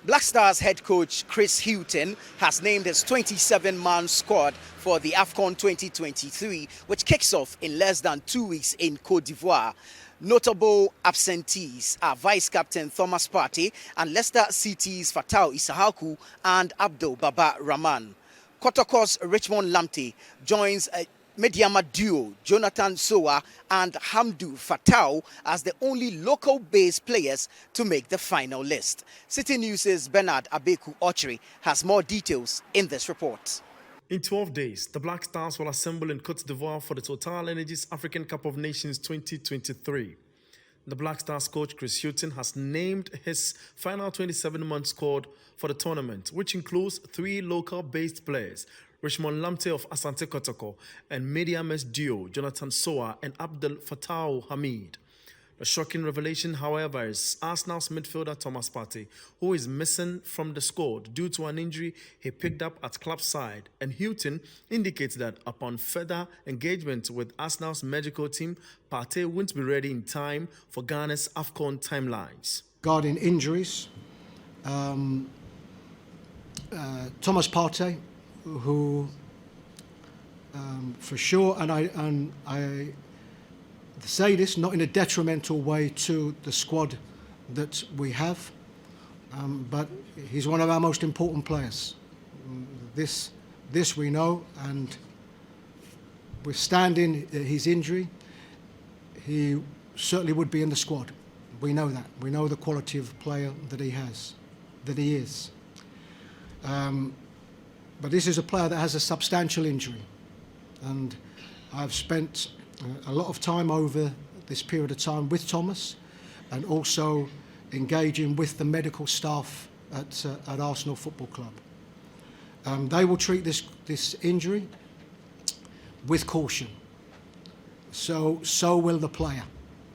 Black Stars head coach Chris Hughton has named his 27-man squad for the AFCON 2023, which kicks off in less than 2 weeks in Côte d'Ivoire. Notable absentees are Vice-Captain Thomas Partey and Leicester City's Fatau Isahaku and Abdul Baba Rahman. Kotoko's Richmond Lamptey joins Mediama duo Jonathan Sowa and Hamdou Fatau as the only local-based players to make the final list. Citi News' Bernard Abeku Ochri has more details in this report. In 12 days, the Black Stars will assemble in Côte d'Ivoire for the Total Energies African Cup of Nations 2023. The Black Stars coach Chris Hughton has named his final 27-man squad for the tournament, which includes 3 local-based players, Richmond Lamptey of Asante Kotoko and Media's duo Jonathan Sowa and Abdel Fattah Hamid. The shocking revelation, however, is Arsenal's midfielder Thomas Partey, who is missing from the squad due to an injury he picked up at club side, and Hughton indicates that upon further engagement with Arsenal's medical team, Partey won't be ready in time for Ghana's AFCON timelines. Regarding injuries, Thomas Partey, who for sure, and I say this not in a detrimental way to the squad that we have, but he's one of our most important players. This we know, and withstanding his injury, he certainly would be in the squad. We know that. We know the quality of player that he has, that he is. But this is a player that has a substantial injury, and I've spent a lot of time over this period of time with Thomas, and also engaging with the medical staff at Arsenal Football Club. They will treat this injury with caution. So will the player.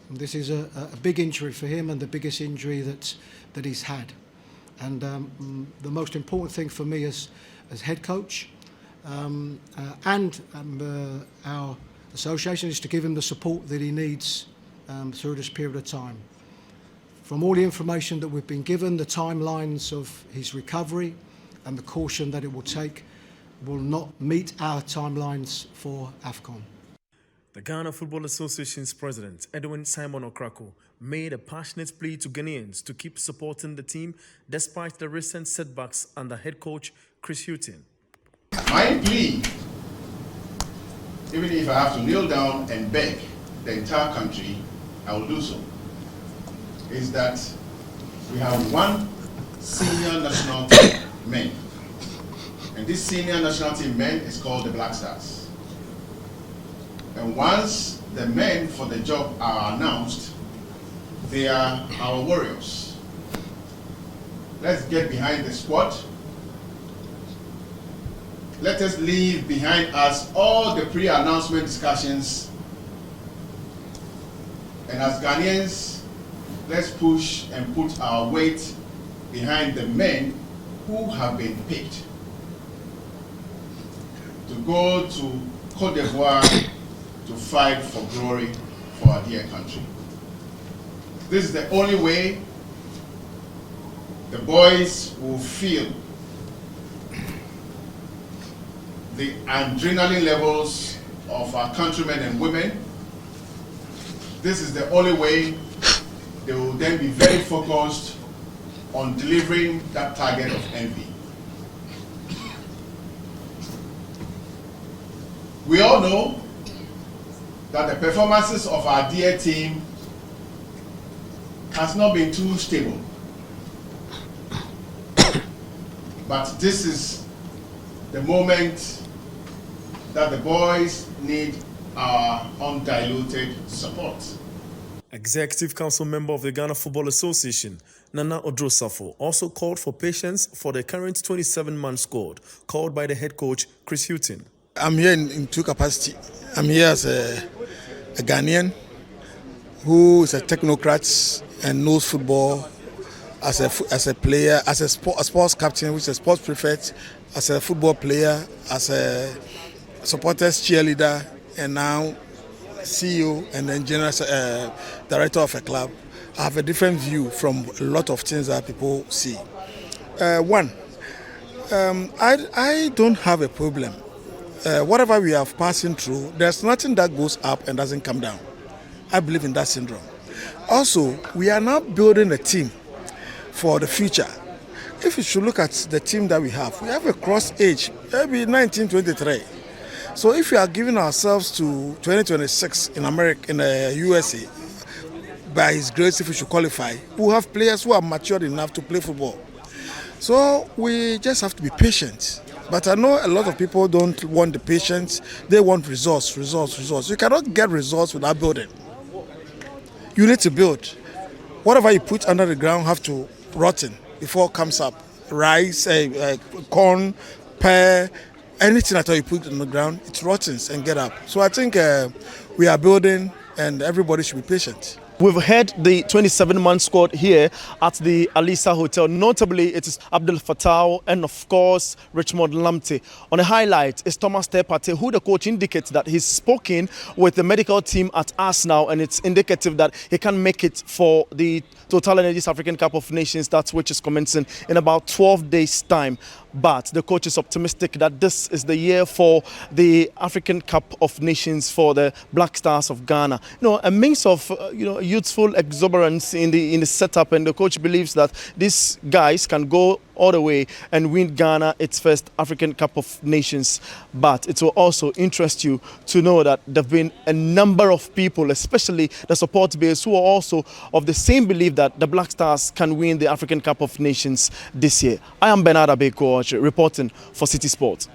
And this is a big injury for him, and the biggest injury that he's had. And the most important thing for me as head coach and our association is to give him the support that he needs through this period of time. From all the information that we've been given, the timelines of his recovery and the caution that it will take will not meet our timelines for AFCON. The Ghana Football Association's president, Edwin Simon Okrako, made a passionate plea to Ghanaians to keep supporting the team despite the recent setbacks under head coach Chris Hughton. My plea, even if I have to kneel down and beg the entire country, I will do so, is that we have one senior national team men. And this senior national team men is called the Black Stars. And once the men for the job are announced, they are our warriors. Let's get behind the squad. Let us leave behind us all the pre-announcement discussions. And as Ghanaians, let's push and put our weight behind the men who have been picked to go to Côte d'Ivoire to fight for glory for our dear country. This is the only way the boys will feel the adrenaline levels of our countrymen and women. This is the only way they will then be very focused on delivering that target of envy. We all know that the performances of our dear team has not been too stable. But this is the moment that the boys need our undiluted support. Executive Council member of the Ghana Football Association, Nana Odrosafo, also called for patience for the current 27-man squad, called by the head coach Chris Hughton. I'm here in 2 capacities. I'm here as a Ghanaian who is a technocrat and knows football, as a player, as a sports captain, which is a sports prefect, as a football player, as a supporters cheerleader, and now CEO and then general director of a club. I have a different view from a lot of things that people see. One, I don't have a problem. Whatever we are passing through, there's nothing that goes up and doesn't come down. I believe in that syndrome. Also, we are now building a team for the future. If you should look at the team that we have a cross age, maybe 1923. So if we are giving ourselves to 2026 in America, in the USA, by His grace, if we should qualify, we'll have players who are matured enough to play football. So we just have to be patient. But I know a lot of people don't want the patience. They want results. You cannot get results without building. You need to build. Whatever you put under the ground have to rotten before it comes up. Rice, corn, pear, anything at all you put on the ground, it rottens and get up. So I think we are building and everybody should be patient. We've heard the 27-man squad here at the Alisa Hotel. Notably, it is Abdel Fattah and, of course, Richmond Lamptey. On a highlight is Thomas Tepate, who the coach indicates that he's spoken with the medical team at Arsenal, and it's indicative that he can make it for the Total Energies African Cup of Nations, which is commencing in about 12 days' time. But the coach is optimistic that this is the year for the African Cup of Nations for the Black Stars of Ghana. A mix of youthful exuberance in the setup, and the coach believes that these guys can go all the way and win Ghana its first African Cup of Nations. But it will also interest you to know that there have been a number of people, especially the support base, who are also of the same belief that the Black Stars can win the African Cup of Nations this year. I am Bernard Abeko, reporting for Citi Sports.